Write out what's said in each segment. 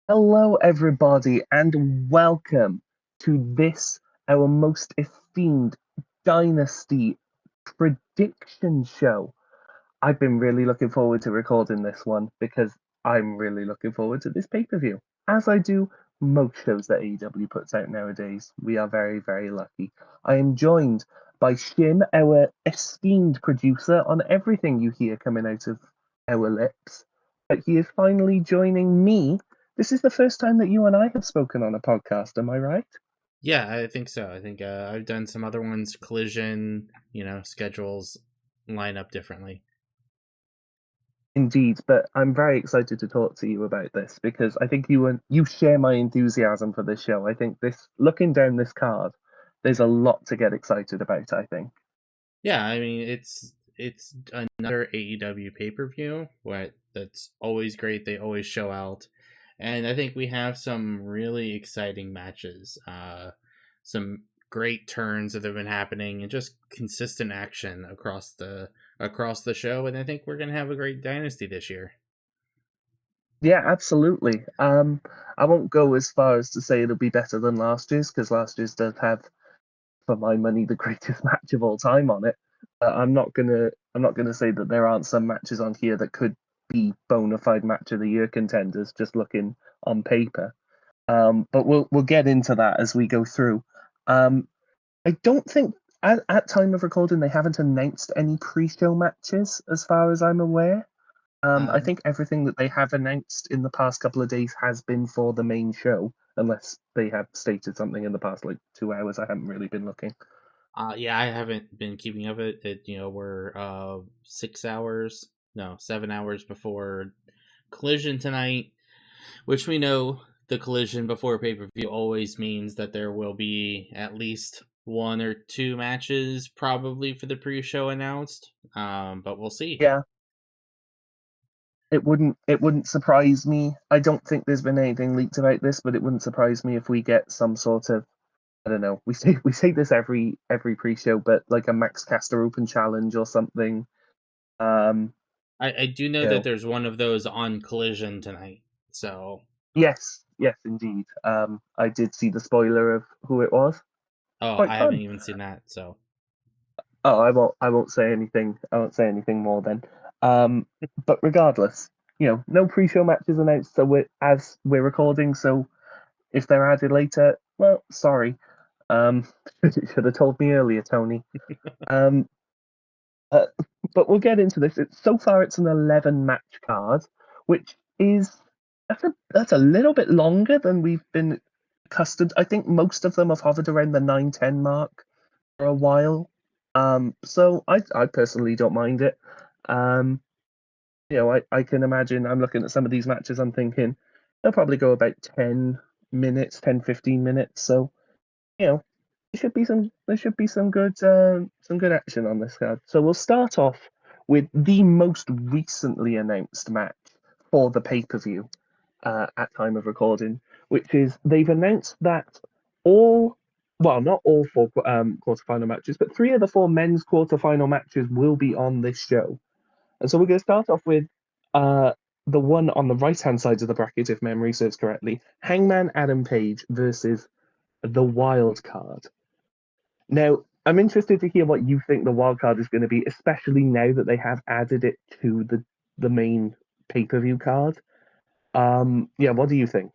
Hello, everybody, and welcome to this, our most esteemed Dynasty prediction show. I've been really looking forward to recording this one because I'm really looking forward to this pay per view, as I do most shows that AEW puts out nowadays. We are very, very lucky. I am joined by Shim, our esteemed producer, on everything you hear coming out of our lips. But he is finally joining me. This is the first time that you and I have spoken on a podcast, am I right? Yeah, I think so. I think I've done some other ones, collision, schedules line up differently. Indeed, but I'm very excited to talk to you about this because I think you share my enthusiasm for this show. I think this looking down this card, there's a lot to get excited about, I think. Yeah, I mean it's another AEW pay-per-view, what that's always great. They always show out. And I think we have some really exciting matches. Some great turns that have been happening and just consistent action across the show, and I think we're going to have a great dynasty this year. Yeah, absolutely. I won't go as far as to say it'll be better than last year's because last year's does have, for my money, the greatest match of all time on it. I'm not gonna say that there aren't some matches on here that could be bona fide match of the year contenders, just looking on paper. But we'll get into that as we go through. Um, I don't think at time of recording they haven't announced any pre-show matches as far as I'm aware. I Um, think everything that they have announced in the past couple of days has been for the main show, unless they have stated something in the past like 2 hours. I haven't really been looking. yeah, I haven't been keeping up it. We're 6 hours, no, 7 hours before collision tonight, which we know the collision before pay per view always means that there will be at least one or two matches probably for the pre show announced. But we'll see. Yeah, it wouldn't surprise me. I don't think there's been anything leaked about this, but it wouldn't surprise me if we get some sort of, I don't know. We say this every pre-show, but like a Max Caster Open challenge or something. Um, I do know you that know, there's one of those on collision tonight. So, yes, yes, indeed. I did see the spoiler of who it was. oh, Quite I haven't fun. even seen that. So, Oh, I won't say anything. I won't say anything more then. Um, but regardless, no pre-show matches announced. So as we're recording, so if they're added later, well, sorry. Um, should have told me earlier, Tony. Um, uh, but we'll get into this. So far it's an 11 match card, which is that's a little bit longer than we've been accustomed. I think most of them have hovered around the 9-10 mark for a while. So I personally don't mind it. Um, I can imagine I'm looking at some of these matches, I'm thinking they'll probably go about 10 minutes, 10-15 minutes. So, you know, there should be some good action on this card. So we'll start off with the most recently announced match for the pay-per-view at time of recording, which is they've announced that all, well, not all four quarterfinal matches, but three of the four men's quarterfinal matches will be on this show. And so we're going to start off with uh, the one on the right hand side of the bracket, if memory serves correctly, Hangman Adam Page versus the Wild Card. Now, I'm interested to hear what you think the Wild Card is going to be, especially now that they have added it to the main pay per view card. Yeah, what do you think?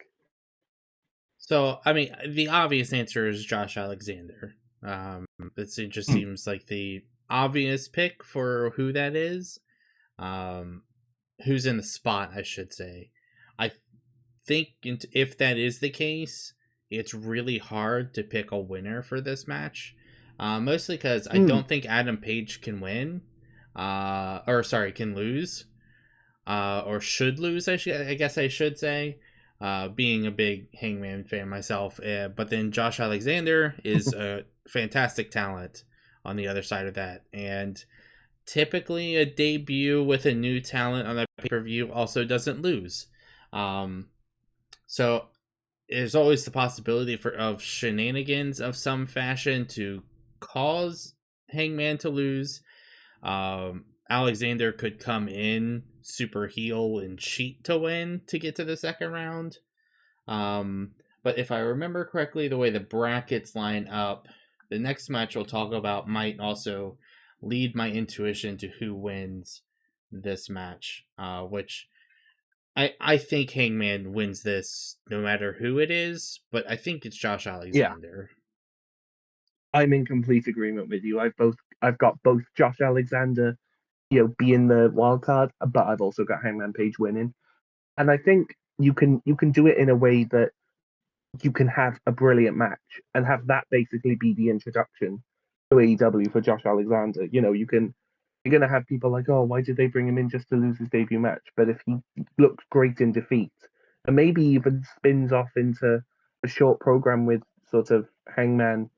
so I mean, the obvious answer is Josh Alexander. It just Hmm. seems like the obvious pick for who that is. Um, who's in the spot, I should say. I think if that is the case, it's really hard to pick a winner for this match. Mostly because I Hmm. don't think Adam Page can win, or sorry, can lose, or should lose. I guess I should say. Being a big Hangman fan myself, but then Josh Alexander is a fantastic talent on the other side of that, and typically a debut with a new talent on a pay per view also doesn't lose. Um, so there's always the possibility of shenanigans of some fashion to cause Hangman to lose. Alexander could come in super heel and cheat to win to get to the second round. But if I remember correctly, the way the brackets line up, the next match we'll talk about might also lead my intuition to who wins this match, which I think Hangman wins this no matter who it is, but I think it's Josh Yeah, Alexander. I'm in complete agreement with you. I've got both Josh Alexander, being the wild card, but I've also got Hangman Page winning. And I think you can do it in a way that you can have a brilliant match and have that basically be the introduction to AEW for Josh Alexander. You're gonna have people like, oh, why did they bring him in just to lose his debut match? But if he looks great in defeat, and maybe even spins off into a short program with sort of Hangman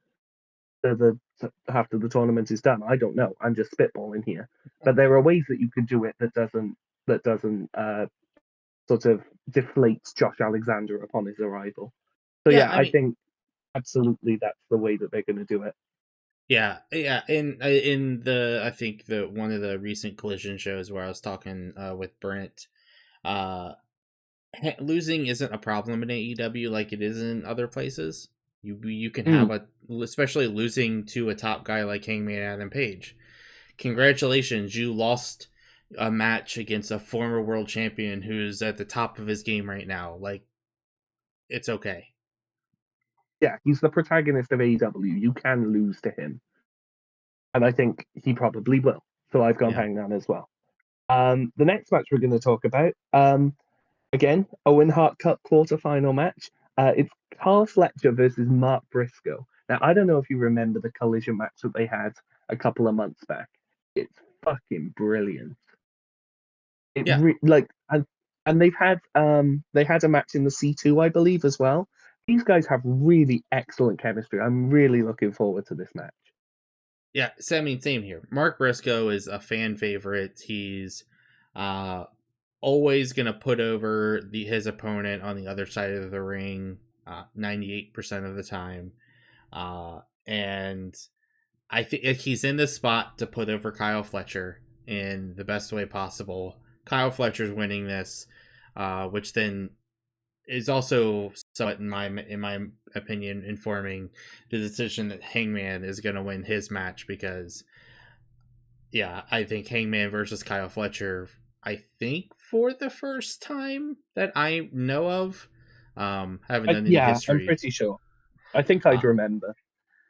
after the tournament is done. I don't know. I'm just spitballing here. But there are ways that you could do it that doesn't sort of deflates Josh Alexander upon his arrival. So Yeah, yeah, I I mean, think absolutely that's the way that they're going to do it. yeah. In the I think the one of the recent collision shows where I was talking with Brent, uh, losing isn't a problem in AEW like it is in other places. You can have Mm, a, especially losing to a top guy like Hangman Adam Page. Congratulations, you lost a match against a former world champion who's at the top of his game right now. Like, it's okay. yeah, he's the protagonist of AEW. You can lose to him, and I think he probably will. So I've gone Yeah. Hangman as well. The next match we're going to talk about, again, Owen Hart Cup quarterfinal match. It's Carl Fletcher versus Mark Briscoe. Now, I don't know if you remember the collision match that they had a couple of months back. It's fucking brilliant. It Yeah. like and they had a match in the C2, I believe, as well. These guys have really excellent chemistry. I'm really looking forward to this match. Yeah. So, I mean, same here. Mark Briscoe is a fan favorite. He's uh, always going to put over his opponent on the other side of the ring 98% of the time. And I think he's in this spot to put over Kyle Fletcher in the best way possible. Kyle Fletcher's winning this, which then is also somewhat, in my opinion, informing the decision that Hangman is going to win his match because, yeah, I think Hangman versus Kyle Fletcher. I think for the first time that I know of, haven't done any Yeah, I'm history. pretty sure. I think I'd Uh, remember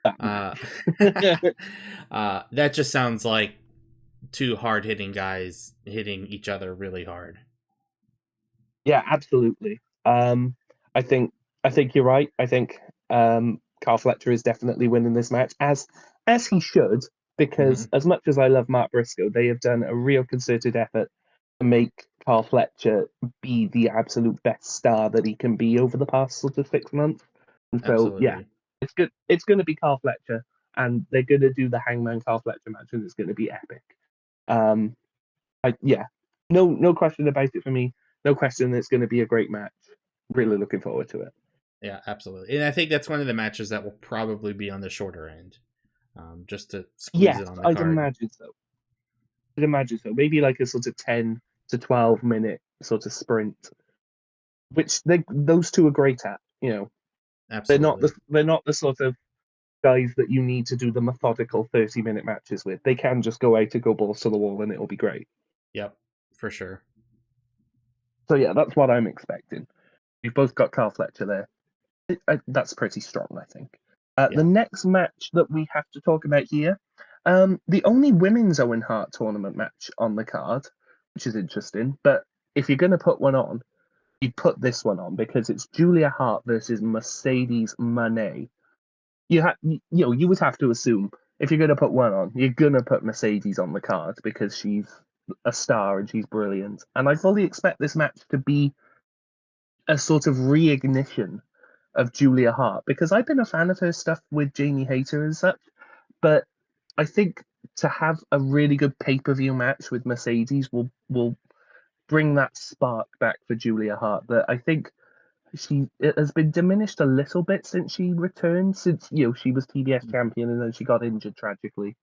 that uh, match. that just sounds like two hard hitting guys hitting each other really hard. Yeah, absolutely. I think I think you're right. I think Carl Fletcher is definitely winning this match as he should, because as much as I love Mark Briscoe, they have done a real concerted effort to make Carl Fletcher be the absolute best star that he can be over the past sort of 6 months. And so yeah, Absolutely. it's good. It's going to be Carl Fletcher, and they're going to do the Hangman Carl Fletcher match, and it's going to be epic. Um, yeah, no question about it for me. No question, it's going to be a great match. Really looking forward to it. Yeah, absolutely. And I think that's one of the matches that will probably be on the shorter end, just to squeeze Yes, it on the I'd card. imagine so. I'd imagine so. Maybe like a sort of 10 to 12 minute sort of sprint, which those two are great at. Absolutely. They're not the sort of guys that you need to do the methodical 30-minute matches with. They can just go out to go balls to the wall and it'll be great. Yep, for sure. So yeah, that's what I'm expecting. We've both got Carl Fletcher there. That's pretty strong, I think. The Yeah. next match that we have to talk about here, the only women's Owen Hart tournament match on the card, which is interesting. But if you're going to put one on, you put this one on because it's Julia Hart versus Mercedes Moné. You would have to assume if you're going to put one on, you're going to put Mercedes on the card because she's a star and she's brilliant. And I fully expect this match to be a sort of reignition of Julia Hart because I've been a fan of her stuff with Jamie Hayter and such, but I think to have a really good pay-per-view match with Mercedes will bring that spark back for Julia Hart that I think it has been diminished a little bit since she returned, since she was TBS champion and then she got injured tragically.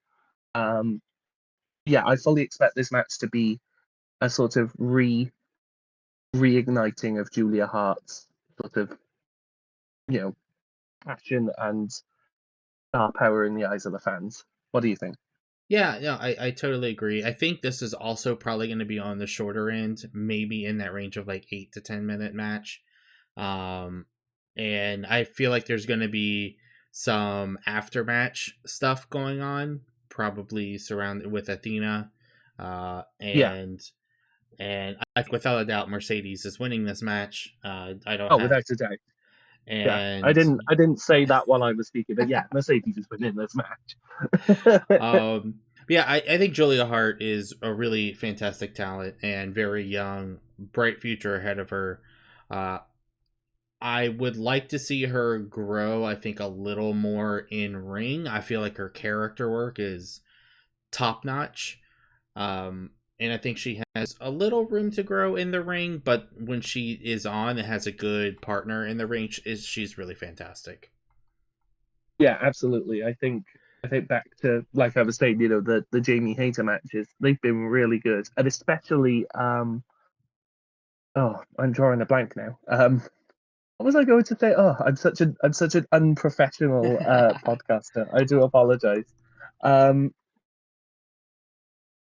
Um, yeah, I fully expect this match to be a sort of reigniting of Julia Hart's sort of, passion and star power in the eyes of the fans. What do you think? Yeah, no, I totally agree. I think this is also probably going to be on the shorter end, maybe in that range of like 8 to 10 minute match. Um, and I feel like there's going to be some after match stuff going on, probably surrounded with Athena. Uh, Yeah. and and I think without a doubt, Mercedes is winning this match. I don't Oh, have, without a doubt. Yeah. I and didn't. I didn't say that while I was speaking, but yeah, Mercedes is winning this match. yeah, I think Julia Hart is a really fantastic talent and very young, bright future ahead of her. Uh, I would like to see her grow, I think, a little more in ring. I feel like her character work is top notch. And I think she has a little room to grow in the ring, but when she is on and has a good partner in the ring, she's really fantastic. Yeah, absolutely. I think back to, like I was saying, the Jamie Hayter matches, they've been really good. And especially oh, I'm drawing a blank now. What was I going to say? Oh, I'm such an unprofessional podcaster. I do apologize. Um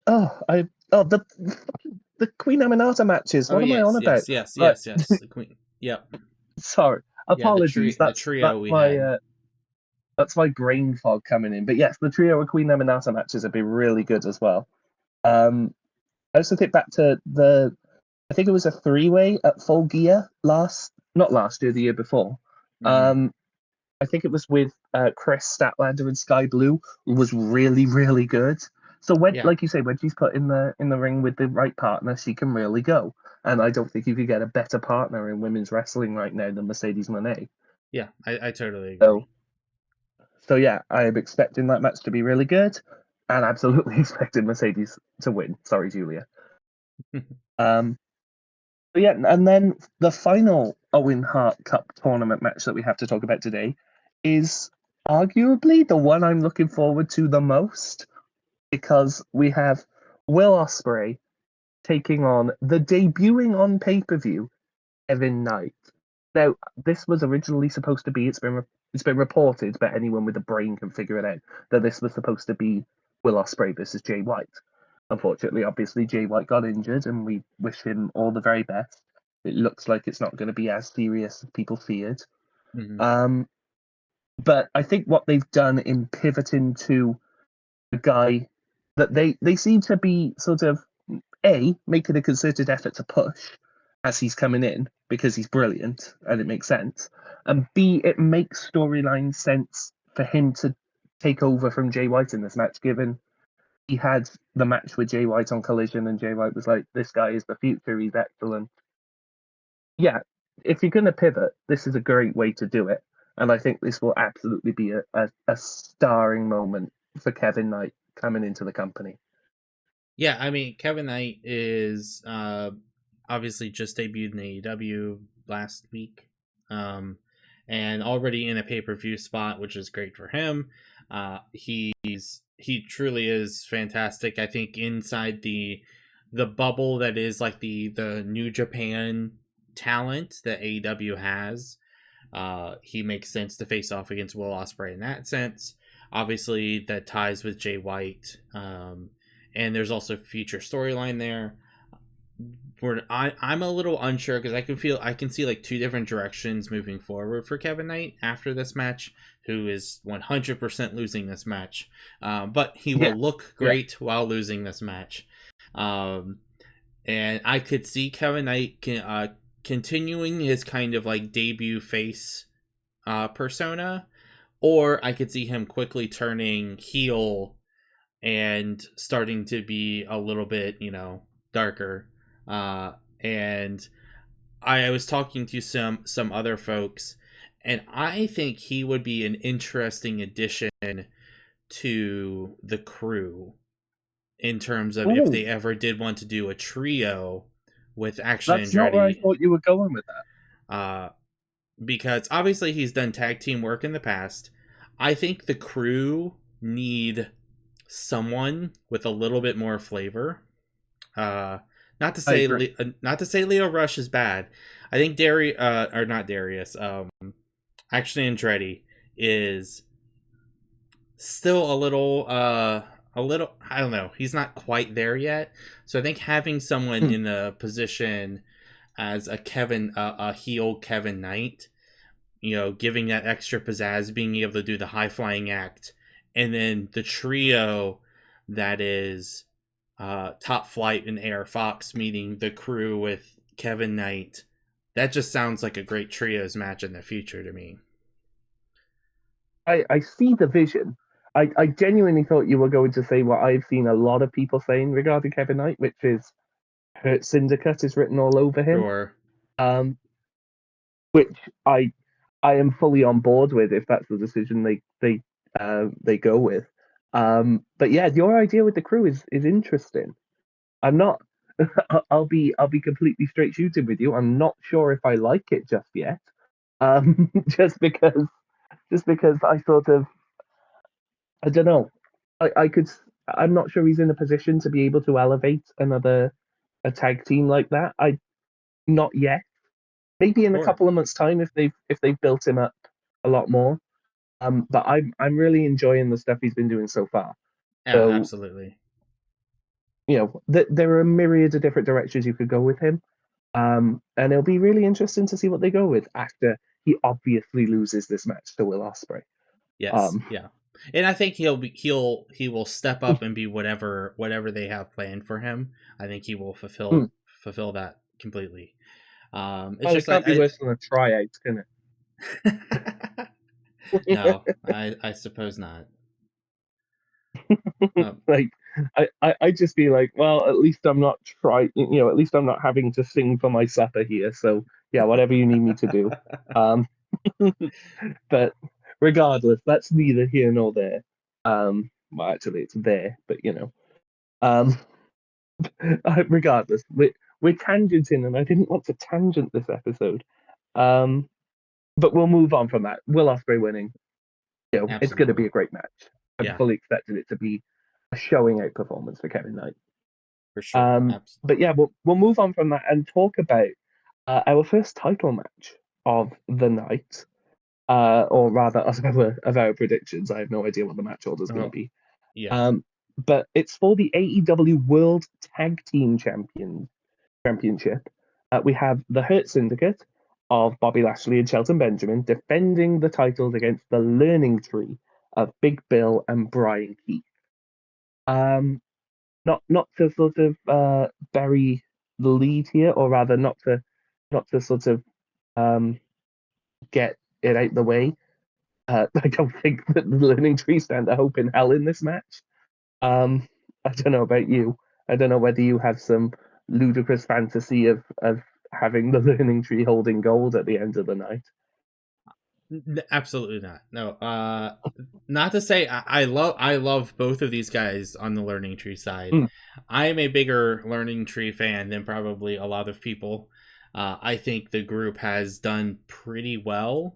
the Queen Aminata matches. Oh What am I on yes, about? yes, yes, Right. yes, yes. The queen. Yep. Sorry. Yeah, Apologies. the That's trio that's we my had. that's my brain fog coming in. But yes, the trio of Queen Aminata matches have been really good as well. Um I also think back to I think it was a three-way at Full Gear not last year, the year before. Hmm. Um, I think it was with Chris Statlander and Sky Blue, was really, really good. So when, Yeah, like you say, when she's put in the ring with the right partner, she can really go. And I don't think you could get a better partner in women's wrestling right now than Mercedes Moné. yeah, I totally So, agree. so yeah, I am expecting that match to be really good, and absolutely expecting Mercedes to win. Sorry, Julia. Um, But yeah, and then the final Owen Hart Cup tournament match that we have to talk about today is arguably the one I'm looking forward to the most because we have Will Ospreay taking on the debuting on pay-per-view Kevin Knight. Now, this was originally supposed to be, it's been reported, but anyone with a brain can figure it out, that this was supposed to be Will Ospreay versus Jay White. Unfortunately, obviously, Jay White got injured, and we wish him all the very best. It looks like it's not going to be as serious as people feared. Hmm. Um, but I think what they've done in pivoting to a guy that they seem to be sort of making a concerted effort to push as he's coming in because he's brilliant and it makes sense, and B, it makes storyline sense for him to take over from Jay White in this match, given he had the match with Jay White on Collision, and Jay White was like, "This guy is the future. He's excellent." Yeah, if you're going to pivot, this is a great way to do it, and I think this will absolutely be a starring moment for Kevin Knight coming into the company. Yeah, I mean, Kevin Knight is obviously just debuted in AEW last week, and already in a pay per view spot, which is great for him. He truly is fantastic. I think inside the bubble that is like the New Japan talent that AEW has, he makes sense to face off against Will Ospreay in that sense. Obviously, that ties with Jay White. And there's also future storyline there. I'm a little unsure because I can see like two different directions moving forward for Kevin Knight after this match, who is 100% losing this match, but he Yeah, will look yeah, great while losing this match, um, and I could see Kevin Knight continuing his kind of like debut face persona, or I could see him quickly turning heel and starting to be a little bit, darker. Uh, and I was talking to some other folks, and I think he would be an interesting addition to the crew in terms of if oh, they ever did want to do a trio with Action that's not where I Andretti. thought you were going with that. Uh, because obviously he's done tag team work in the past. I think the crew need someone with a little bit more flavor. Uh, not to I say agree. Leo Rush is bad. I think Darius, or not Darius, actually Andretti is still a little, I don't know, he's not quite there yet. So I think having someone Mm. in a position as a heel Kevin Knight, giving that extra pizzazz, being able to do the high flying act, and then the trio that is Top Flight and AR Fox meeting the crew with Kevin Knight. That just sounds like a great trios match in the future to me. I see the vision. I genuinely thought you were going to say what I've seen a lot of people saying regarding Kevin Knight, which is Hurt Syndicate is written all over him. Sure. Um, which I am fully on board with if that's the decision they go with. But yeah, your idea with the crew is interesting. I'm not. I'll be completely straight shooting with you. I'm not sure if I like it just yet. Just because I sort of I don't know. I could. I'm not sure he's in a position to be able to elevate another a tag team like that. I not yet. Maybe in a Sure. couple of months' time if they've built him up a lot more. But I'm really enjoying the stuff he's been doing so far. Yeah, So absolutely. there are a myriad of different directions you could go with him. And it'll be really interesting to see what they go with after he obviously loses this match to Will Ospreay. Yes. Um, Yeah. And I think he will step up and be whatever they have planned for him. I think he will fulfill that completely. It's well, it just can't be I worse than a tryout, can it? no, I suppose not. Um, Like I just be like, well, at least I'm not at least I'm not having to sing for my supper here. So yeah, whatever you need me to do. Um, but regardless, that's neither here nor there. Well, actually, it's there, but um, regardless, we're tangenting, and I didn't want to tangent this episode. Um, but we'll move on from that. Will Ospreay winning, it's going to be absolutely. a great match. I'm Yeah, fully expecting it to be a showing out performance for Kevin Knight. for sure. But yeah, we'll move on from that and talk about our first title match of the night, or rather, of our predictions. I have no idea what the match order is going to Oh, be. yeah. Um, but it's for the AEW World Tag Team Championship. We have the Hurt Syndicate of Bobby Lashley and Shelton Benjamin defending the titles against the Learning Tree of Big Bill and Brian Keith. Um, not to sort of bury the lead here, or rather not to sort of um, get it out the way. I don't think that the Learning Tree stand a hope in hell in this match. I don't know about you. I don't know whether you have some ludicrous fantasy of having the Learning Tree holding gold at the end of the night. Absolutely not. No. Not to say I love both of these guys on the Learning Tree side. Mm. I am a bigger Learning Tree fan than probably a lot of people. I think the group has done pretty well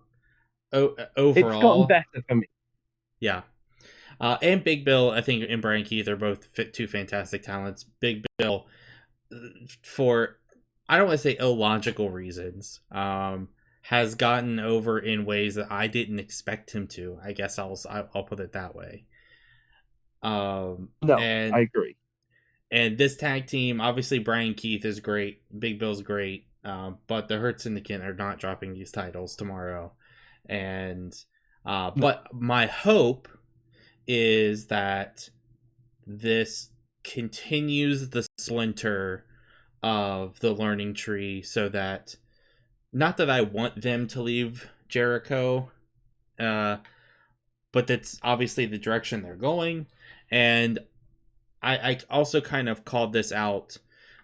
It's gotten overall. better for me. Yeah. And Big Bill, I think, and Brian Keith are both two fantastic talents. Big Bill, for I don't want to say illogical reasons, has gotten over in ways that I didn't expect him to. I guess I'll put it that way. No, I And agree. this tag team, obviously, Brian Keith is great. Big Bill's great. But the Hurt Syndicate are not dropping these titles tomorrow. And No. but my hope is that this continues the splinter of the Learning Tree, so that, not that I want them to leave Jericho, uh, but that's obviously the direction they're going. And I also kind of called this out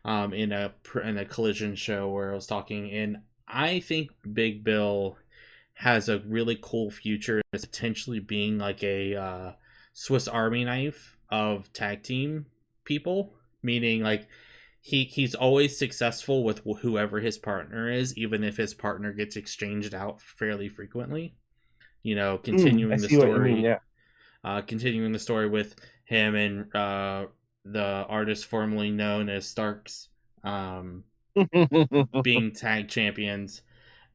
in a collision show where I was talking, and I think Big Bill has a really cool future as potentially being like a Swiss Army knife of tag team people, meaning like he's always successful with whoever his partner is, even if his partner gets exchanged out fairly frequently. I Continuing the see what you mean. story, Yeah. with him and the artist formerly known as Starks. being tag champions,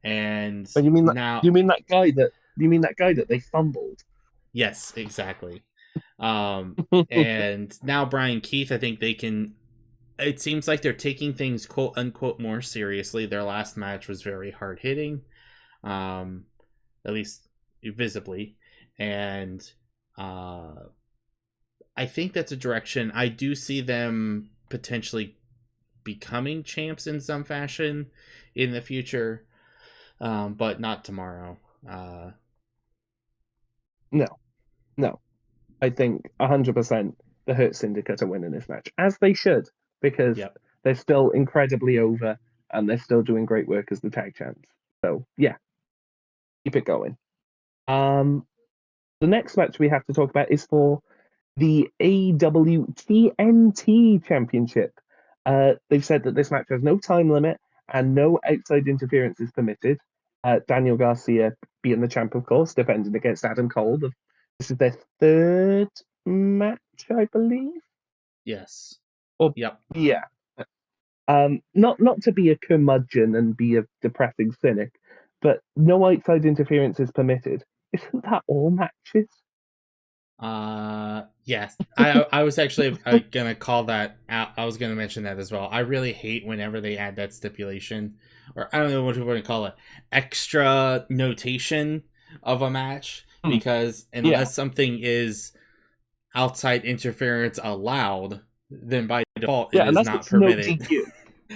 and But you mean that? now, You mean that guy that? You mean that guy that they fumbled? yes, exactly. And now Brian Keith, I think they can. It seems like they're taking things quote unquote more seriously. Their last match was very hard hitting, at least visibly, and I think that's a direction. I do see them potentially becoming champs in some fashion in the future, but not tomorrow. No, no. I think 100% the Hurt Syndicate are winning this match, as they should, because Yep. they're still incredibly over and they're still doing great work as the tag champs. So yeah, keep it going. Um, the next match we have to talk about is for the AEW TNT Championship. They've said that this match has no time limit and no outside interference is permitted. Daniel Garcia being the champ, of course, defending against Adam Cole. This is their third match, I believe. Yes. Or Yep. yeah. Not to be a curmudgeon and be a depressing cynic, but no outside interference is permitted. Isn't that all matches? Yes. I was actually gonna call that out. I was gonna mention that as well. I really hate whenever they add that stipulation, or I don't know what you want to call it, extra notation of a match, because Yeah. unless something is outside interference allowed, then by default it Yeah, is unless not it's no permitted. DQ.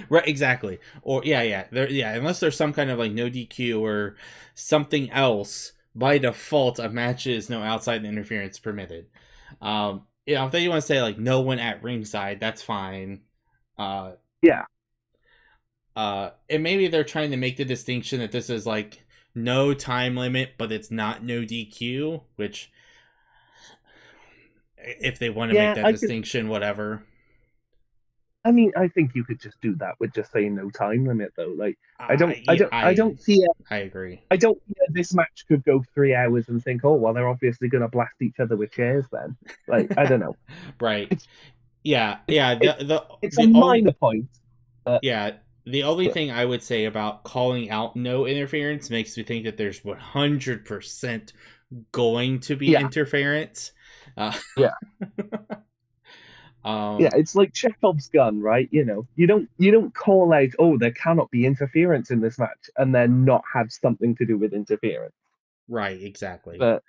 Right, exactly. Or unless there's some kind of like no DQ or something else, by default a match is no outside interference permitted. If they want to say like no one at ringside, that's fine. Yeah. And maybe they're trying to make the distinction that this is like no time limit, but it's not no DQ, which if they want to make Yeah, that distinction, whatever. I mean, I think you could just do that with just saying no time limit, though. Like, I don't, I I don't, I don't see it. I agree. I don't see this match could go 3 hours and think, oh, well, they're obviously going to blast each other with chairs. Then, like, I don't know. Right. It's Yeah. it's Yeah. it's, The it's a the only minor point. Yeah, the only thing I would say about calling out no interference makes me think that there's 100% going to be Yeah, interference. Uh, yeah, yeah. um, It's like Chekhov's gun, right? You don't call out, oh, there cannot be interference in this match, and then not have something to do with interference. right, exactly. But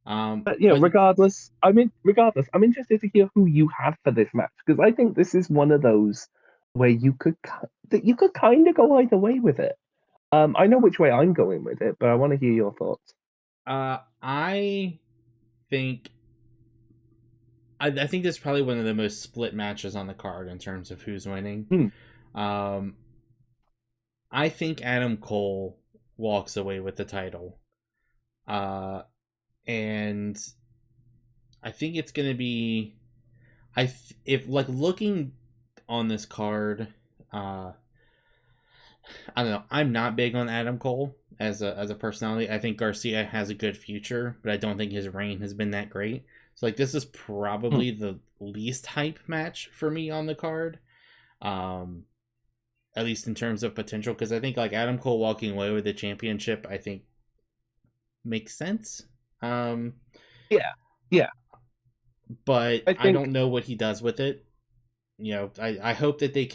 But regardless, I'm interested to hear who you have for this match because I think this is one of those where you could kind of go either way with it. I know which way I'm going with it, but I want to hear your thoughts. I think I think this is probably one of the most split matches on the card in terms of who's winning. Hmm. Um, I think Adam Cole walks away with the title. And I think it's gonna be if like looking on this card, I don't know. I'm not big on Adam Cole as a personality. I think Garcia has a good future, but I don't think his reign has been that great. So like this is Hmm. probably the least hype match for me on the card. At least in terms of potential, because I think like Adam Cole walking away with the championship, I think makes sense. Yeah, yeah. But I I think don't know what he does with it. I hope that they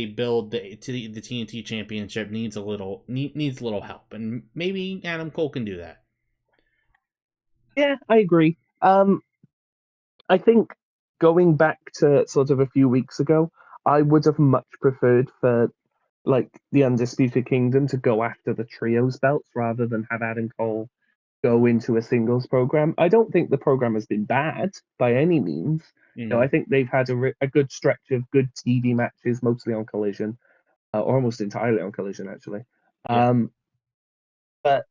build the TNT championship needs a little help, and maybe Adam Cole can do that. yeah, I agree. I think going back to sort of a few weeks ago, I would have much preferred for like the Undisputed Kingdom to go after the trios belts rather than have Adam Cole go into a singles program. I don't think the program has been bad by any means. I Mm-hmm. think they've had a good stretch of good TV matches, mostly on Collision, or almost entirely on Collision, actually. Yeah. But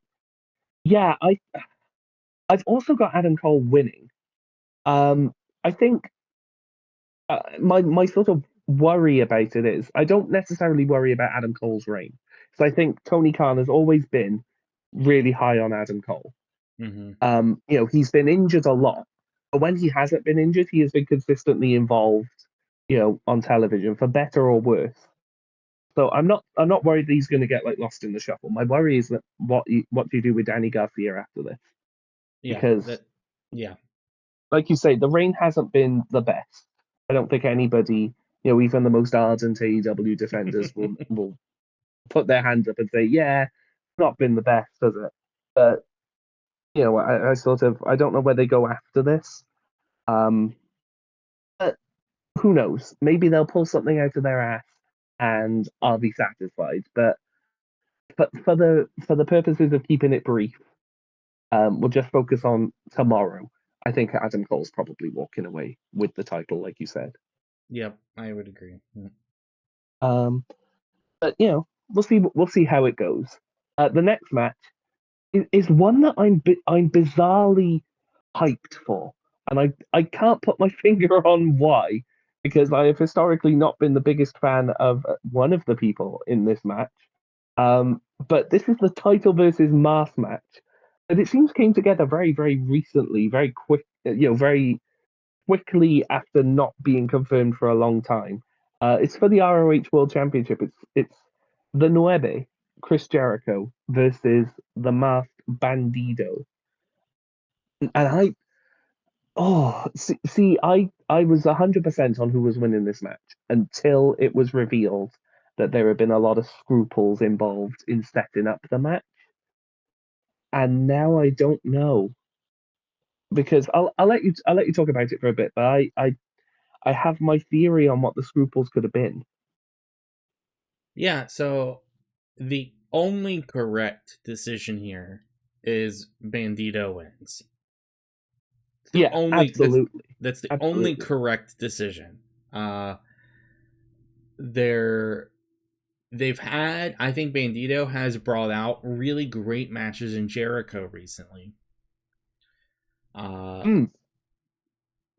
yeah, I've also got Adam Cole winning. I think my sort of worry about it is I don't necessarily worry about Adam Cole's reign. So I think Tony Khan has always been really high on Adam Cole. Mm-hmm. He's been injured a lot, but when he hasn't been injured, he has been consistently involved, on television for better or worse. So I'm not worried that he's going to get like lost in the shuffle. My worry is that what do you do with Danny Garcia after this? Yeah, Because that yeah. like you say, the reign hasn't been the best. I don't think anybody, even the most ardent AEW defenders will put their hands up and say, yeah, it's not been the best, has it? But I sort of I don't know where they go after this. But who knows? Maybe they'll pull something out of their ass, and I'll be satisfied. But for the purposes of keeping it brief, we'll just focus on tomorrow. I think Adam Cole's probably walking away with the title, like you said. Yep, I would agree. Um, but we'll see how it goes. The next match is one that I'm bizarrely hyped for, and I can't put my finger on why, because I have historically not been the biggest fan of one of the people in this match. But this is the title versus mask match, and it seems came together very very recently, very quick, very quickly after not being confirmed for a long time. It's for the ROH World Championship. It's the Nueve, Chris Jericho versus the Masked Bandido. And I was 100% on who was winning this match until it was revealed that there had been a lot of scruples involved in setting up the match, and now I don't know because I'll let you talk about it for a bit, but I have my theory on what the scruples could have been. Yeah, so the only correct decision here is Bandito wins. It's the Yeah, only absolutely. that's the only Absolutely. correct decision. They're they've had, I think Bandito has brought out really great matches in Jericho recently. Mm,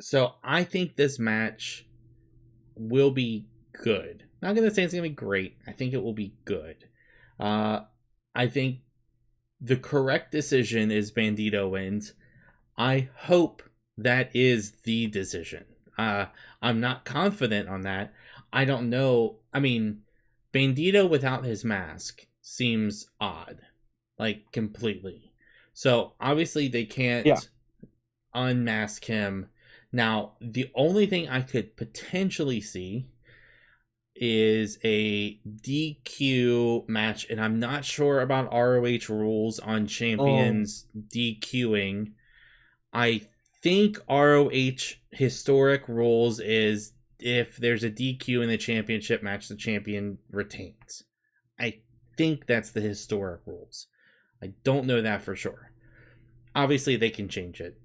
So I think this match will be good. Not gonna say it's gonna be great. I think it will be good. Uh, I think the correct decision is Bandito wins. I hope that is the decision. I'm not confident on that. I don't know. I mean, Bandito without his mask seems odd, like completely. So obviously they yeah. can't unmask him. Now, the only thing I could potentially see is a DQ match, and I'm not sure about ROH rules on Oh, champions DQing. I think ROH historic rules is if there's a DQ in the championship match, the champion retains. I think that's the historic rules. I don't know that for sure. Obviously, they can change it.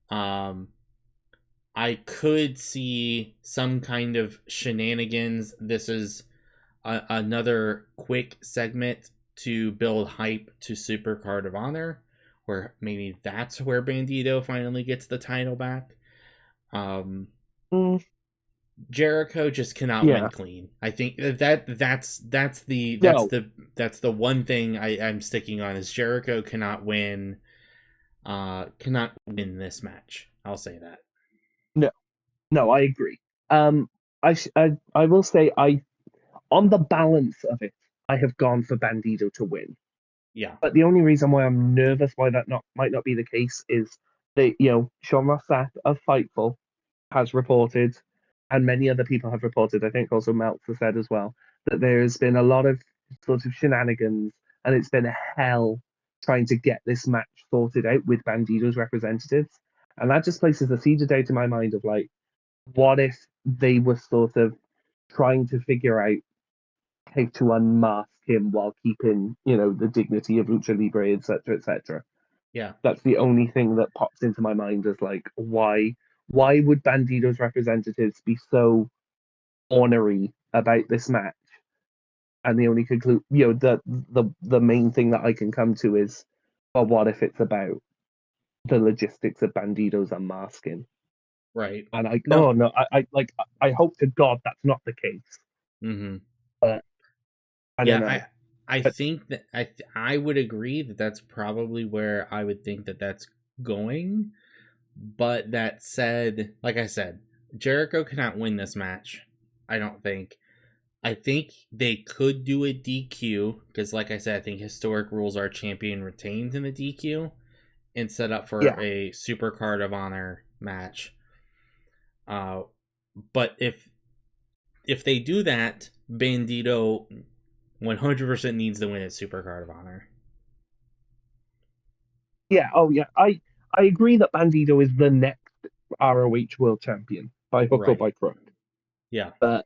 Um, I could see some kind of shenanigans. This is another quick segment to build hype to Super Card of Honor, where maybe that's where Bandito finally gets the title back. Um, mm, Jericho just cannot win yeah. clean. I think No, that's the one thing I'm sticking on is Jericho cannot win this match. I'll say that. no, no. I agree. I will say on the balance of it, I have gone for Bandito to win. Yeah. But the only reason why I'm nervous why that not might not be the case is that Sean Ross Sapp of Fightful has reported, and many other people have reported. I think also Meltzer said as well that there's been a lot of sort of shenanigans, and it's been a hell trying to get this match sorted out with Bandito's representatives, and that just places a seed of doubt in my mind of like, what if they were sort of trying to figure out how to unmask him while keeping, the dignity of lucha libre, etc., etc. Yeah. That's the only thing that pops into my mind as like, why would Bandito's representatives be so ornery about this match? And the only conclude, the main thing that I can come to is, well, what if it's about the logistics of Bandito's unmasking? Right. And No. I hope to God that's not the case, Mm-hmm. but I don't Yeah, know. I But think that I would agree that that's probably where I would think that that's going. But that said, like I said, Jericho cannot win this match. I don't think. I think they could do a DQ because, like I said, I think historic rules are champion retained in the DQ and set up for Yeah, a Super Card of Honor match. But if they do that, Bandito 100% needs to win at Super Card of Honor. yeah, oh yeah. I agree that Bandito is the next ROH World Champion by hook or Right. by crook, Yeah. but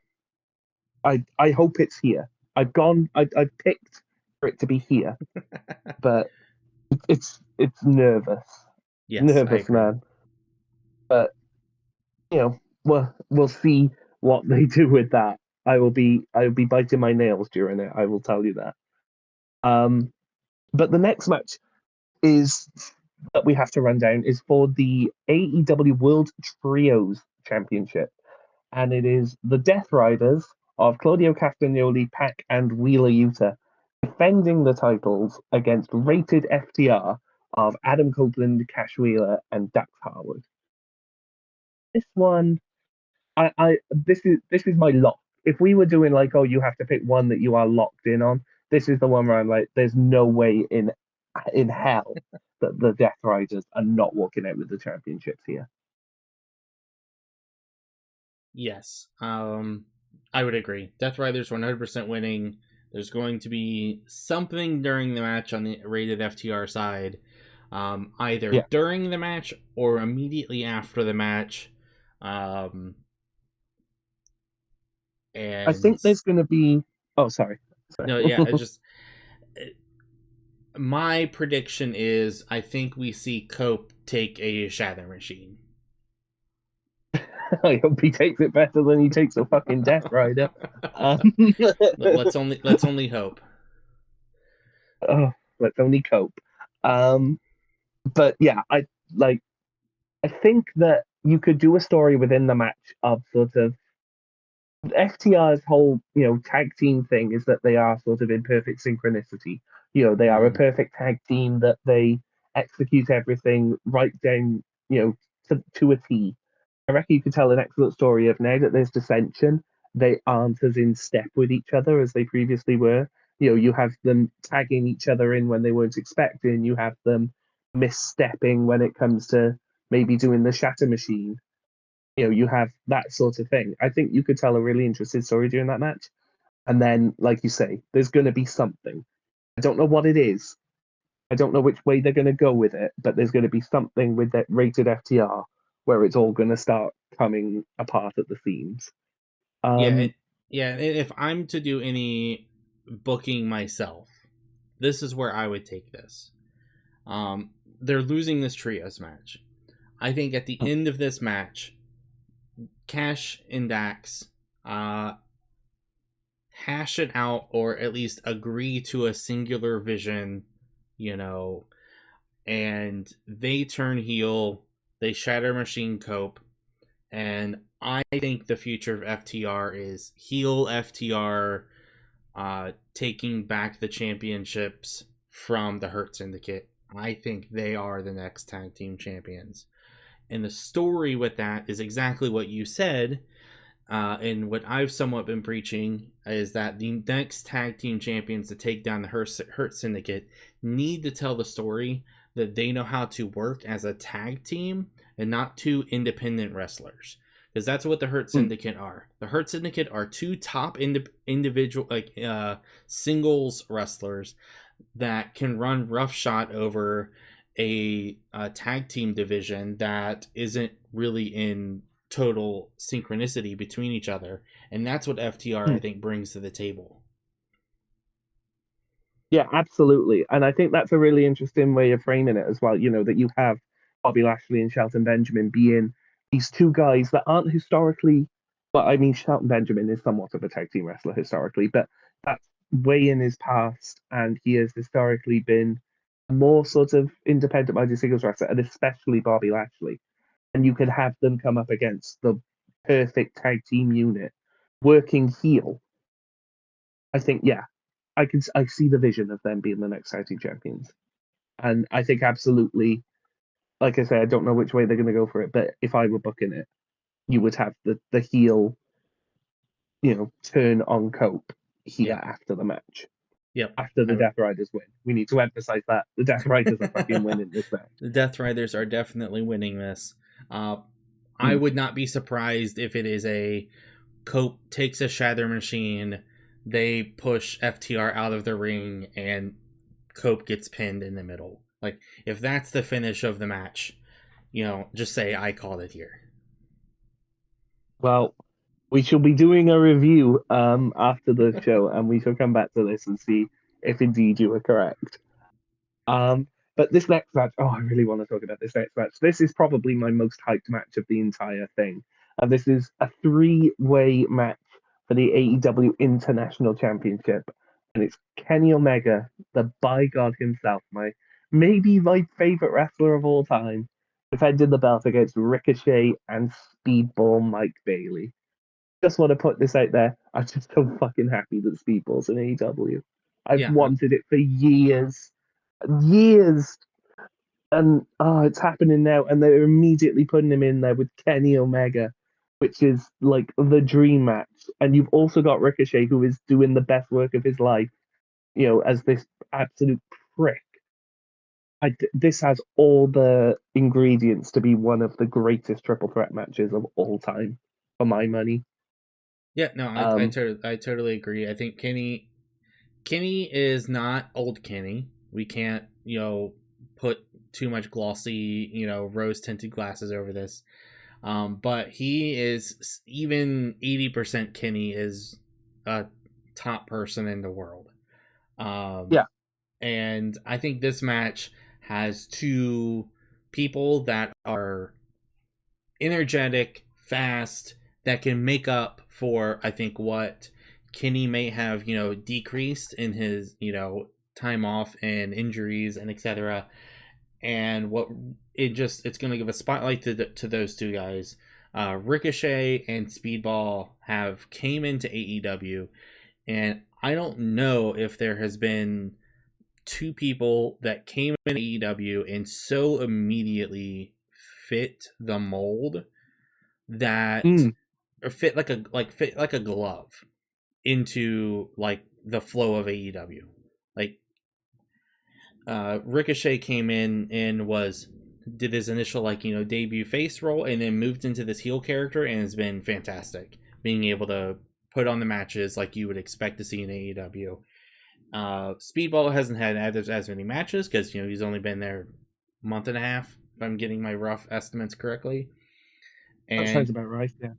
I hope it's here. I picked for it to be here, but it's Yes, I nervous, agree. man. But we'll see what they do with that. I will be biting my nails during it. I will tell you that. Um, but the next match is that we have to run down is for the AEW World Trios Championship, and it is the Death Riders of Claudio Castagnoli, Pac, and Wheeler Yuta defending the titles against Rated FTR of Adam Copeland, Cash Wheeler, and Dax Harwood. This one, this is my lock. If we were doing like, oh, you have to pick one that you are locked in on, this is the one where I'm like, there's no way in hell that the Death Riders are not walking out with the championships here. Yes. I would agree. Death Riders 100% winning. There's going to be something during the match on the rated FTR side, either Yeah, during the match or immediately after the match. Um, I and think there's going to be. Oh, sorry. no, yeah, it's just my prediction is I think we see Cope take a Shatter Machine. I hope he takes it better than he takes a fucking Death Rider. Let's only hope. Oh, let's only cope. Um, but yeah, like. I think that you could do a story within the match of sort of FTR's whole, tag team thing is that they are sort of in perfect synchronicity. They are a Mm. perfect tag team that they execute everything right down, to a T. I reckon you could tell an excellent story of now that there's dissension, they aren't as in step with each other as they previously were. You have them tagging each other in when they weren't expecting. You have them misstepping when it comes to maybe doing the shatter machine. You have that sort of thing. I think you could tell a really interesting story during that match. And then, like you say, there's going to be something. I don't know what it is. I don't know which way they're going to go with it, but there's going to be something with that rated FTR where it's all going to start coming apart at the seams. Yeah, Um, yeah. If I'm to do any booking myself, this is where I would take this. They're losing this trios match. I think at the end of this match, Cash and Dax hash it out or at least agree to a singular vision, you know, and they turn heel, they shatter Machine Cope, and I think the future of FTR is heel FTR taking back the championships from the Hurt Syndicate. I think they are the next tag team champions. And the story with that is exactly what you said. And what I've somewhat been preaching is that the next tag team champions to take down the Hurt Syndicate need to tell the story that they know how to work as a tag team and not two independent wrestlers. Because that's what the Hurt Syndicate are. The Hurt Syndicate are two top individual, singles wrestlers that can run roughshod over a tag team division that isn't really in total synchronicity between each other, and that's what FTR I think brings to the table. yeah, absolutely. And I think that's a really interesting way of framing it as well. That you have Bobby Lashley and Shelton Benjamin being these two guys that aren't historically. Well, I mean, Shelton Benjamin is somewhat of a tag team wrestler historically, but that's way in his past, and he has historically been a more sort of independent-minded singles wrestler, and especially Bobby Lashley. And you could have them come up against the perfect tag team unit, working heel. I think, yeah, I see the vision of them being the next tag team champions, and I think absolutely, like I say, I don't know which way they're going to go for it, but if I were booking it, you would have the heel, turn on Cope here Yeah. after the match. Yep. After the Death Riders win. We need to emphasize that. The Death Riders are fucking winning this match. The Death Riders are definitely winning this. I would not be surprised if it is a Cope takes a shatter machine, they push FTR out of the ring, and Cope gets pinned in the middle. Like, if that's the finish of the match, just say I called it here. Well, we shall be doing a review after the show, and we shall come back to this and see if indeed you were correct. But this next match, I really want to talk about this next match. This is probably my most hyped match of the entire thing. And this is a three-way match for the AEW International Championship. And it's Kenny Omega, the by God himself, maybe my favorite wrestler of all time, defending the belt against Ricochet and Speedball Mike Bailey. Just want to put this out there. I'm just so fucking happy that Speedball's in AEW. I've wanted it for years. And it's happening now, and they're immediately putting him in there with Kenny Omega, which is like the dream match. And you've also got Ricochet, who is doing the best work of his life, as this absolute prick. This has all the ingredients to be one of the greatest triple threat matches of all time, for my money. Yeah, no, I totally agree. I think Kenny is not old Kenny. We can't, put too much glossy, rose tinted glasses over this. But he is, even 80% Kenny is a top person in the world. Yeah. And I think this match has two people that are energetic, fast, that can make up for, I think, what Kenny may have, decreased in his, time off and injuries and etc. And what it's going to give a spotlight to those two guys. Ricochet and Speedball have came into AEW, and I don't know if there has been two people that came in AEW and so immediately fit the mold that or fit like a glove into like the flow of AEW. Like Ricochet came in and did his initial debut face role, and then moved into this heel character, and has been fantastic, being able to put on the matches like you would expect to see in AEW. Speedball hasn't had as many matches because he's only been there a month and a half, if I'm getting my rough estimates correctly. And that sounds about right. Yeah.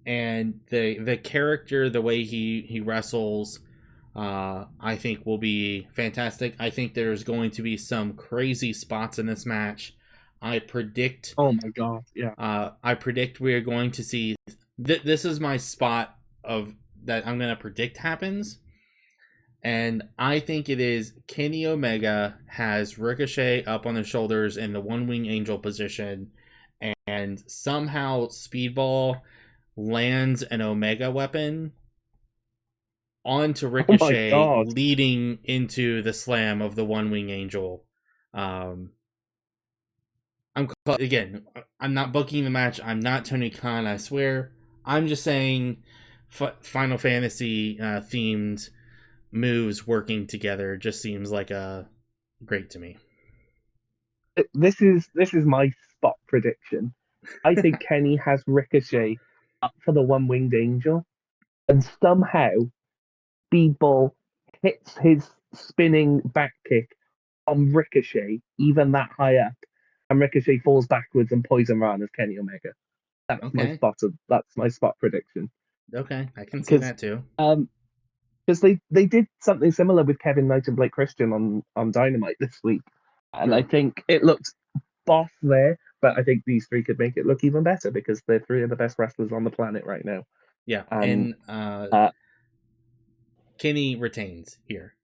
And the character, the way he wrestles, I think will be fantastic. I think there's going to be some crazy spots in this match. I predict. Oh my god! Yeah. I predict we are going to see. This is my spot of that I'm going to predict happens, and I think it is Kenny Omega has Ricochet up on his shoulders in the one wing angel position, and somehow Speedball lands an Omega weapon onto Ricochet, leading into the slam of the one wing angel. I'm not booking the match. I'm not Tony Khan, I swear. I'm just saying Final Fantasy themed moves working together just seems like great to me. This is my spot prediction. I think Kenny has Ricochet up for the one winged angel, and somehow Speedball hits his spinning back kick on Ricochet, even that high up, and Ricochet falls backwards and Poison Rana's Kenny Omega. That's my spot prediction. Okay, I can see that too. Because they did something similar with Kevin Knight and Blake Christian on Dynamite this week, and I think it looked boss there. But I think these three could make it look even better because they're three of the best wrestlers on the planet right now. Yeah, and Kenny retains here.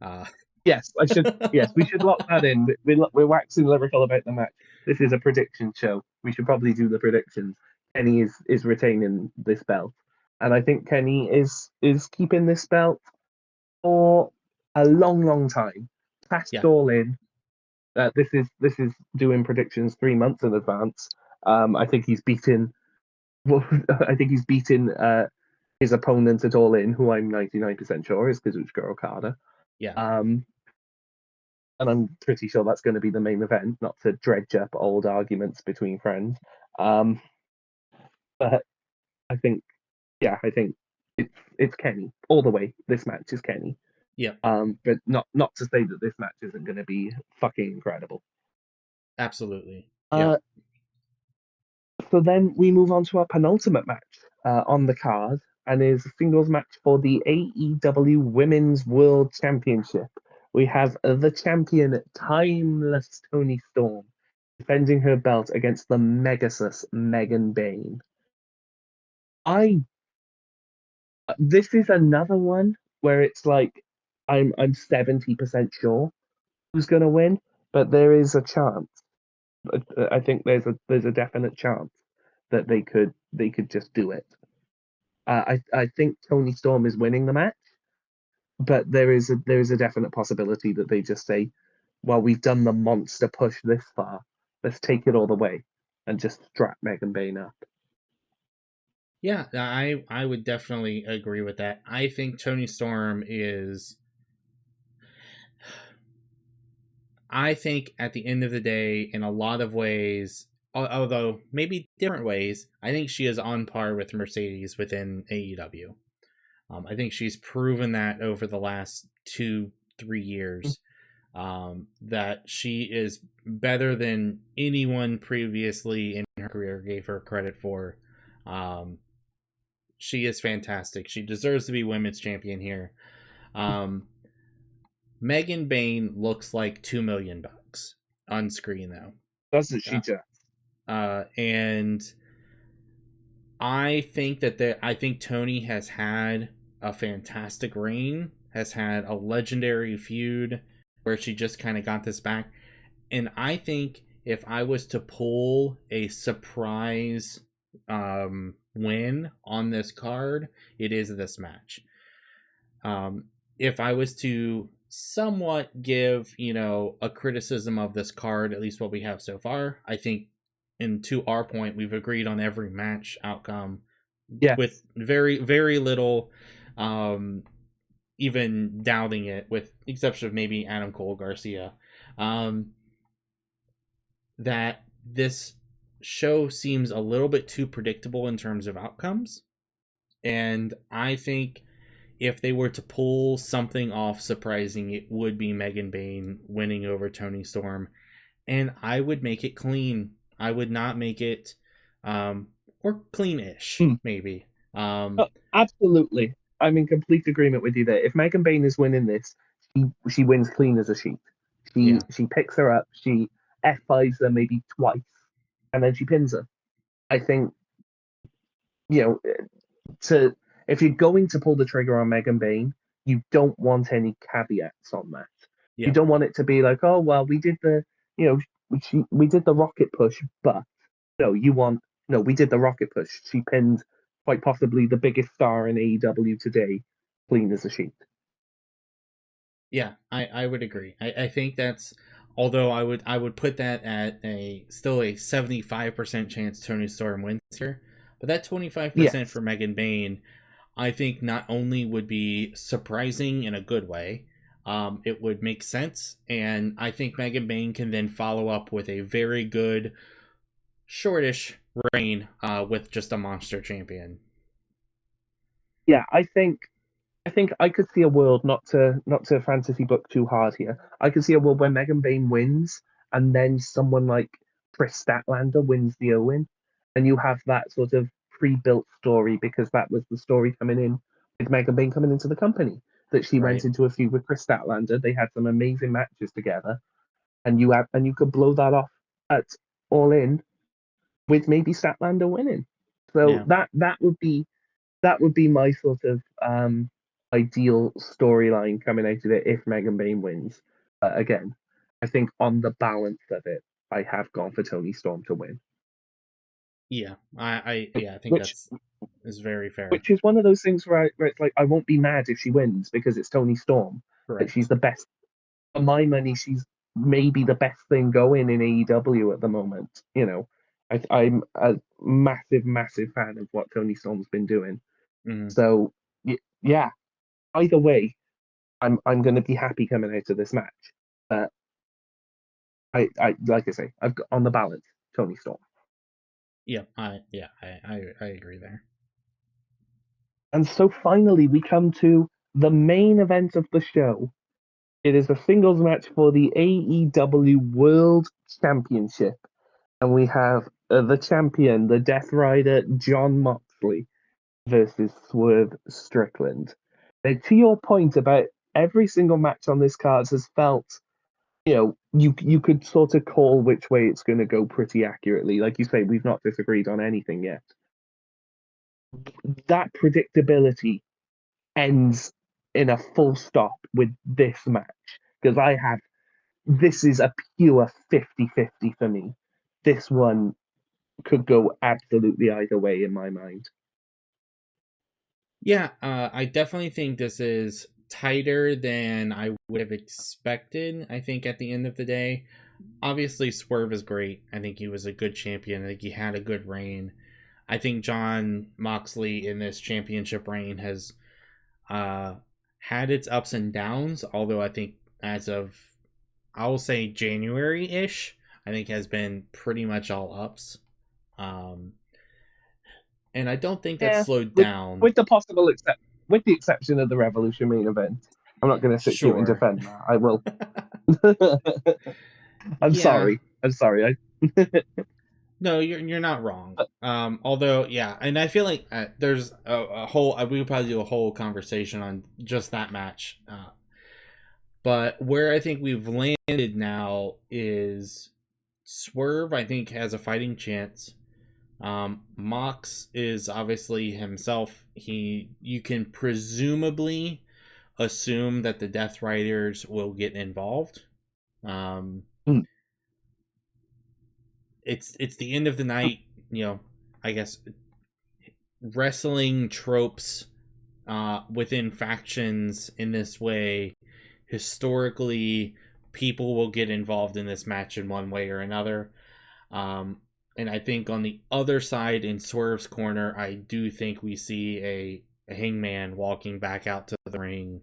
Yes, we should lock that in. We're waxing lyrical about the match. This is a prediction show. We should probably do the predictions. Kenny is retaining this belt, and I think Kenny is keeping this belt for a long time. Past All In. This is doing predictions 3 months in advance. I think he's beaten. Well, I think he's beaten his opponent at All In, who I'm 99% sure is Kazuchika Okada. Yeah. Um, and I'm pretty sure that's going to be the main event, not to dredge up old arguments between friends. Um, but I think, yeah, I think it's Kenny all the way. This match is Kenny. Yeah. But not to say that this match isn't going to be fucking incredible. Absolutely. Yeah. Uh, so then we move on to our penultimate match on the card, and is a singles match for the AEW Women's World Championship. We have the champion, Timeless Tony Storm, defending her belt against the Megasus Megan Bayne. I This is another one where it's like I'm 70% sure who's going to win, but there is a chance. I think there's a definite chance that they could just do it. I think Tony Storm is winning the match, but there is a definite possibility that they just say, "Well, we've done the monster push this far. Let's take it all the way and just strap Megan Bayne up." Yeah, I would definitely agree with that. I think Tony Storm is. I think at the end of the day, in a lot of ways, although maybe different ways, I think she is on par with Mercedes within AEW. I think she's proven that over the last 2-3 years, that she is better than anyone previously in her career gave her credit for. Um, she is fantastic. She deserves to be women's champion here. Um, Megan Bayne looks like $2 million on screen though, Doesn't she just? and I think Tony has had a fantastic reign, has had a legendary feud where she just kind of got this back, and I think if I was to pull a surprise win on this card, it is this match. If I was to somewhat give, a criticism of this card, at least what we have so far, I think, and to our point, we've agreed on every match outcome Yes. with very, very little even doubting it, with exception of maybe Adam Cole Garcia. Um, that this show seems a little bit too predictable in terms of outcomes. And I think if they were to pull something off surprising, it would be Megan Bayne winning over Tony Storm. And I would make it clean. I would not make it, or clean-ish, Hmm. maybe. Absolutely. I'm in complete agreement with you there. If Megan Bayne is winning this, she wins clean as a sheet. She Yeah. she picks her up, she F5s her maybe twice, and then she pins her. I think, you know, to if you're going to pull the trigger on Megan Bayne, you don't want any caveats on that. You Yep. don't want it to be like, oh well, you know, we did the rocket push, but no, we did the rocket push. She pinned quite possibly the biggest star in AEW today, clean as a sheet. Yeah, I would agree. I think that's, although I would put that at still a 75% chance Tony Storm wins here, but that 25% Yes, for Megan Bayne, I think not only would be surprising in a good way, it would make sense, and I think Megan Bayne can then follow up with a very good shortish reign with just a monster champion. yeah, I think I could see a world, not to fantasy book too hard here. I could see a world where Megan Bayne wins, and then someone like Chris Statlander wins the Owen, and you have that sort of pre-built story because that was the story coming in with Megan Bayne coming into the company. That she went Right. into a feud with Chris Statlander. They had some amazing matches together, and you could blow that off at All In with maybe Statlander winning. So Yeah. that would be my sort of ideal storyline coming out of it if Megan Bayne wins. Again, I think on the balance of it, I have gone for Tony Storm to win, Yeah. I think which that's is very fair. which is one of those things where it's like I won't be mad if she wins because it's Tony Storm. That she's Correct. the best. For my money, she's maybe the best thing going in AEW at the moment. I'm a massive, massive fan of what Tony Storm's been doing. Mm-hmm. So yeah, either way, I'm going to be happy coming out of this match. But I like I say, I've got on the balance Tony Storm. I agree there. And so finally, we come to the main event of the show. It is a singles match for the AEW World Championship. And we have the champion, the Death Rider, Jon Moxley, versus Swerve Strickland. Now, to your point about every single match on this card has felt, you could sort of call which way it's going to go pretty accurately. Like you say, we've not disagreed on anything yet. That predictability ends in a full stop with this match because this is a pure 50-50 for me. This one could go absolutely either way in my mind. Yeah, I definitely think this is tighter than I would have expected. I think at the end of the day, obviously Swerve is great. I think he was a good champion. I think he had a good reign. I think Jon Moxley in this championship reign has had its ups and downs. Although I think as of I will say January ish, I think has been pretty much all ups. Um, and I don't think that's Yeah, slowed with down. with with the exception of the Revolution main event. I'm not going to sit here and Sure. defend that. I will. I'm Yeah. sorry. I'm sorry. No, you're not wrong. Although, yeah, and I feel like there's a whole. We could probably do a whole conversation on just that match. But where I think we've landed now is Swerve. I think has a fighting chance. Mox is obviously himself. You can presumably assume that the Death Riders will get involved. Um, Mm. it's the end of the night. I guess wrestling tropes within factions in this way. Historically, people will get involved in this match in one way or another. Um, and I think on the other side, in Swerve's corner, I do think we see a Hangman walking back out to the ring.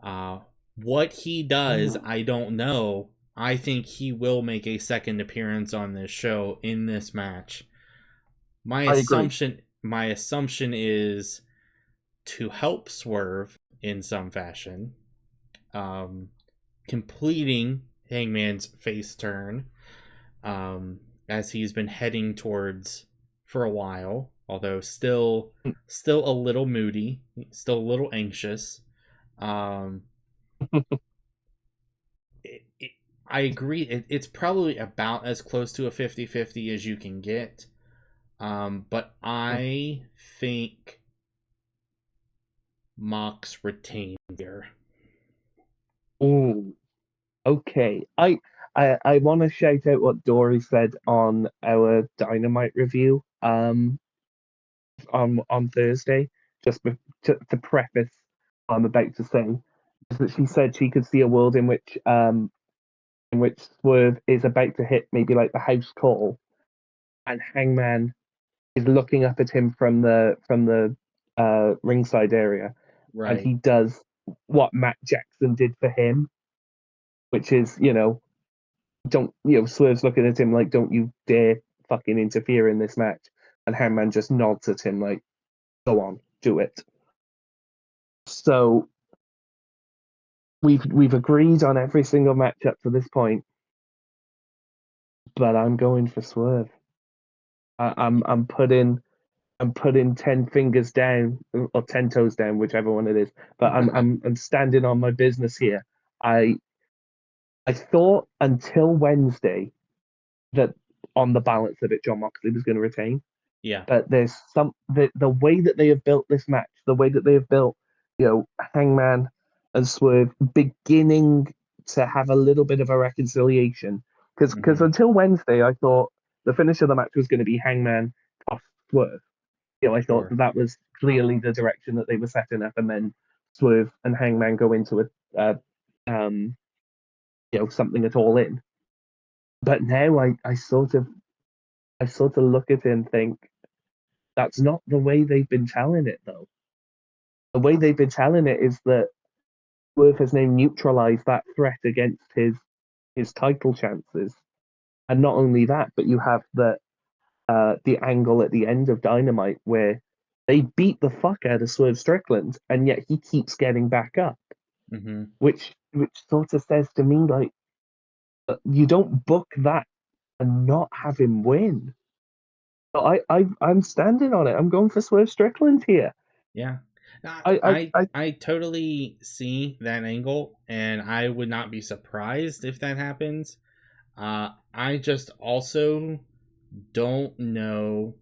Uh, what he does, I don't know. I think he will make a second appearance on this show in this match. My I agree. assumption, my assumption is to help Swerve in some fashion, um, completing Hangman's face turn, as he's been heading towards for a while, although still a little moody, still a little anxious. Um, it, it, I agree. It's probably about as close to a 50-50 as you can get. But I think Mox retained here. Oh, okay. I want to shout out what Dory said on our Dynamite review on Thursday, just to preface what I'm about to say, is that she said she could see a world in which Swerve is about to hit maybe like the house call, and Hangman is looking up at him from the ringside area, and Right. he does what Matt Jackson did for him, which is don't Swerve's looking at him like don't you dare fucking interfere in this match, and Hangman just nods at him like go on, do it. So we've agreed on every single match up to this point, but I'm going for Swerve. I'm putting 10 fingers down or 10 toes down, whichever one it is. But I'm standing on my business here. I I thought until Wednesday that on the balance of it, Jon Moxley was going to retain. Yeah. But there's the way that they have built this match, the way that they have built, Hangman and Swerve beginning to have a little bit of a reconciliation. Because Mm-hmm. until Wednesday, I thought the finish of the match was going to be Hangman off Swerve. I thought Sure. that was clearly the direction that they were setting up, and then Swerve and Hangman go into it, something at all in. But now I sort of look at it and think that's not the way they've been telling it though. the way they've been telling it is that Swerve has now neutralized that threat against his title chances. And not only that, but you have the angle at the end of Dynamite where they beat the fuck out of Swerve Strickland, and yet he keeps getting back up, Mm-hmm. which sort of says to me like you don't book that and not have him win. So I'm standing on it. I'm going for Swerve Strickland here. Yeah. I I totally see that angle, and I would not be surprised if that happens. I just also don't know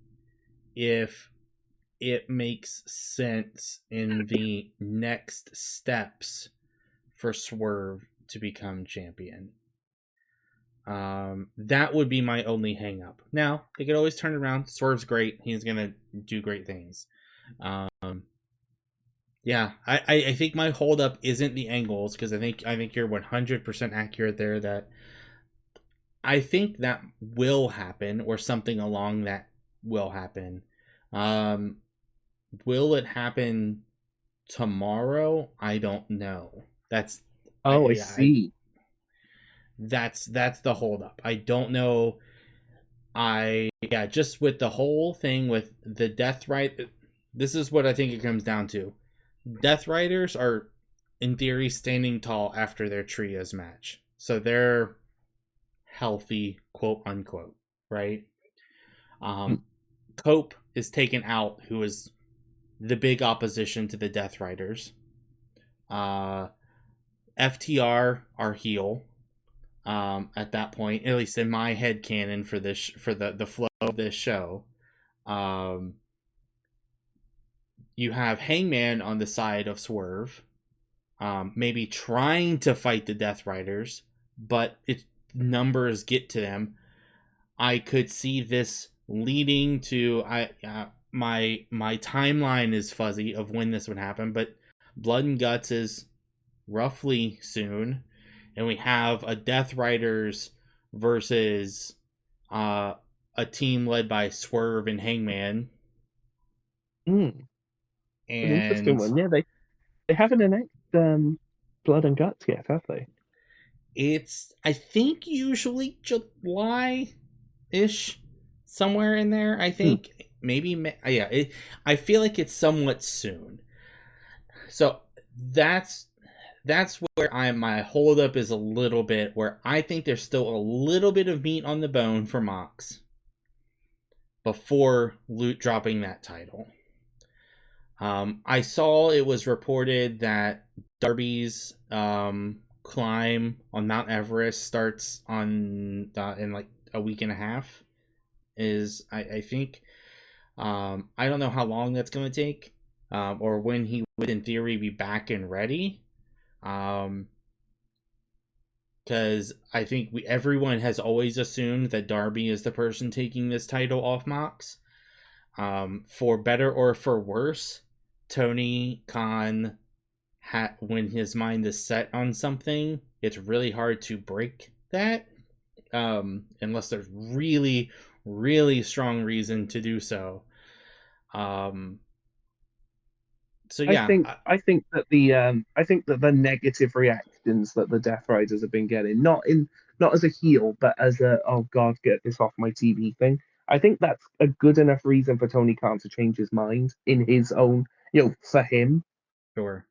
if it makes sense in the next steps for Swerve to become champion. That would be my only hang up. Now, they could always turn it around. Swerve's great. He's going to do great things. Yeah, I think my holdup isn't the angles, because I think you're 100% accurate there, that I think that will happen, or something along that will happen. Will it happen tomorrow? I don't know. That's oh, I see. that's the holdup. I don't know. Just with the whole thing with the Death Right, this is what I think it comes down to. Death Riders are, in theory, standing tall after their trios match, so they're healthy, quote unquote, right? Cope is taken out, who is the big opposition to the Death Riders. FTR are heel. At that point, at least in my head canon for this, for the flow of this show. You have Hangman on the side of Swerve, maybe trying to fight the Death Riders, but its numbers get to them. I could see this leading to my timeline is fuzzy of when this would happen, but Blood and Guts is roughly soon, and we have a Death Riders versus a team led by Swerve and Hangman. An interesting And one. Yeah, they haven't announced Blood and Guts yet, have they? it's, I think, usually July ish, somewhere in there. I think maybe, yeah. I feel like it's somewhat soon. So that's where my holdup is a little bit, where I think there's still a little bit of meat on the bone for Mox before Loot dropping that title. I saw it was reported that Darby's climb on Mount Everest starts on in like a week and a half. Is I think I don't know how long that's going to take, or when he would in theory be back and ready. Because I think everyone has always assumed that Darby is the person taking this title off Mox. For better or for worse, Tony Khan, when his mind is set on something, it's really hard to break that, unless there's really, really strong reason to do so. So yeah, I think that the negative reactions that the Death Riders have been getting, not as a heel, but as a oh god, get this off my TV thing. I think that's a good enough reason for Tony Khan to change his mind in his own, for him. sure.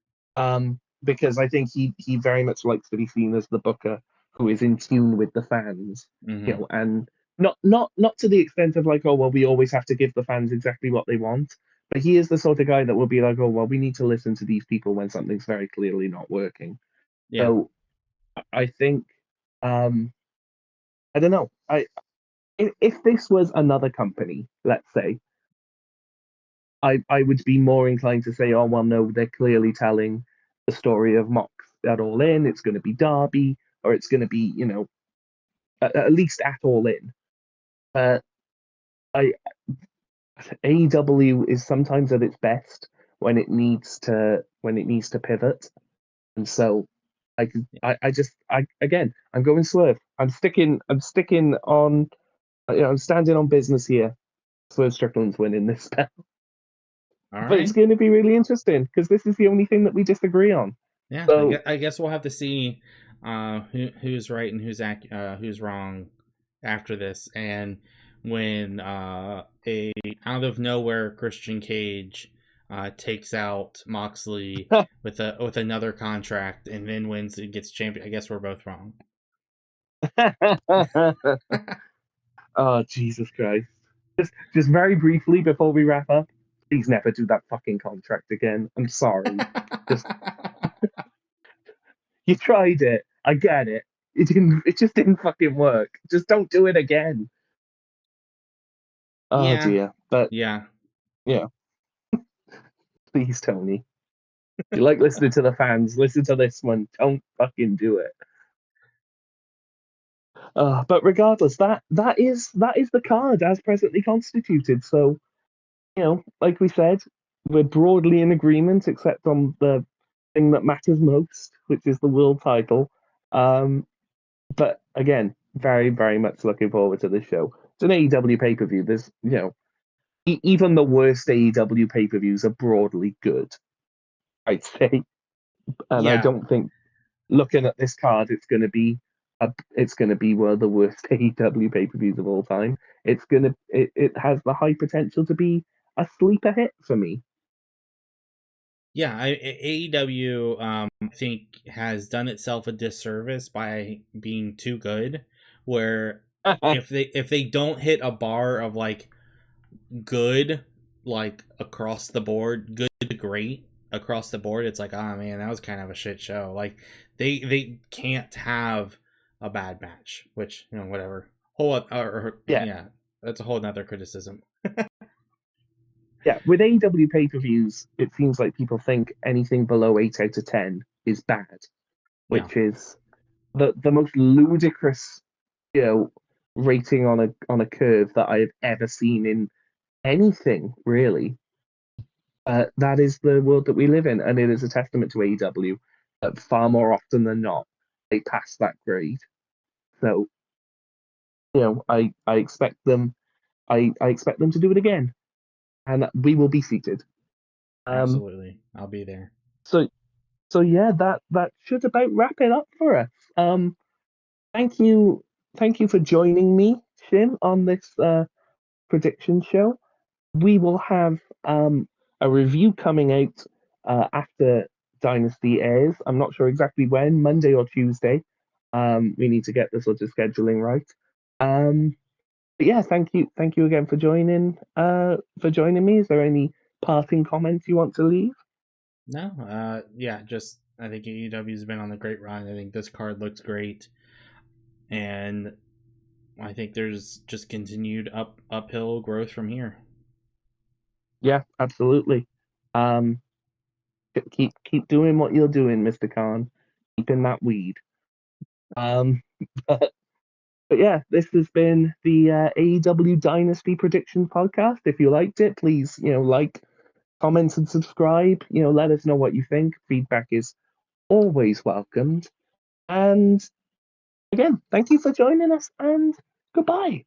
Because I think he very much likes to be seen as the booker who is in tune with the fans, Mm-hmm. and not to the extent of like, oh well, we always have to give the fans exactly what they want, but he is the sort of guy that will be like, oh well, we need to listen to these people when something's very clearly not working. Yeah. So I think, I don't know, if this was another company, let's say, I would be more inclined to say, oh well, no, they're clearly telling the story of Mox at All In. It's going to be Derby, or it's going to be, at least at All In. I AEW is sometimes at its best when it needs to pivot, and so I'm going Swerve. I'm sticking on. I'm standing on business here. Swerve Strickland's winning this spell. All but it's right. going to be really interesting because this is the only thing that we disagree on. Yeah, So I guess we'll have to see who's right and who's wrong after this. And when a out of nowhere Christian Cage takes out Moxley with another contract and then wins and gets champion, I guess we're both wrong. oh Jesus Christ. Just very briefly before we wrap up, please never do that fucking contract again. I'm sorry. Just you tried it. I get it. It just didn't fucking work. Just don't do it again. Oh Yeah, dear. But yeah, yeah, please, Tony. You like listening to the fans, listen to this one. Don't fucking do it. But regardless, that is the card as presently constituted. So, like we said, we're broadly in agreement, except on the thing that matters most, which is the world title. But again, very, very much looking forward to this show. It's an AEW pay per view. There's, even the worst AEW pay per views are broadly good, I'd say. And I yeah. don't think looking at this card, it's gonna be one of the worst AEW pay per views of all time. It has the high potential to be a sleeper hit for me. Yeah, AEW, I think, has done itself a disservice by being too good. Where if they don't hit a bar of like good, like across the board, good to great across the board, it's like, oh man, that was kind of a shit show. Like they can't have a bad match, which whatever. Yeah, Yeah, that's a whole nother criticism. yeah. With AEW pay per views, it seems like people think anything below 8 out of 10 is bad, Yeah, which is the most ludicrous, you know, rating on a curve that I have ever seen in anything really. That is the world that we live in, and it is a testament to AEW that far more often than not they pass that grade. So I expect them I expect them to do it again, and we will be seated. Um, absolutely. I'll be there. so so yeah, that should about wrap it up for us. Thank you for joining me, Shim, on this prediction show. We will have a review coming out after Dynasty airs. I'm not sure exactly when, Monday or Tuesday. We need to get the sort of scheduling right. But yeah, thank you again for joining me. Is there any parting comments you want to leave? No, yeah, just I think AEW's been on a great run. I think this card looks great, and I think there's just continued uphill growth from here. Yeah, absolutely. Um, keep doing what you're doing, Mr. Khan. Keeping that weed. Um, But yeah, this has been the AEW Dynasty Predictions podcast. If you liked it, please, like, comment, and subscribe. Let us know what you think. Feedback is always welcomed. And again, thank you for joining us, and goodbye.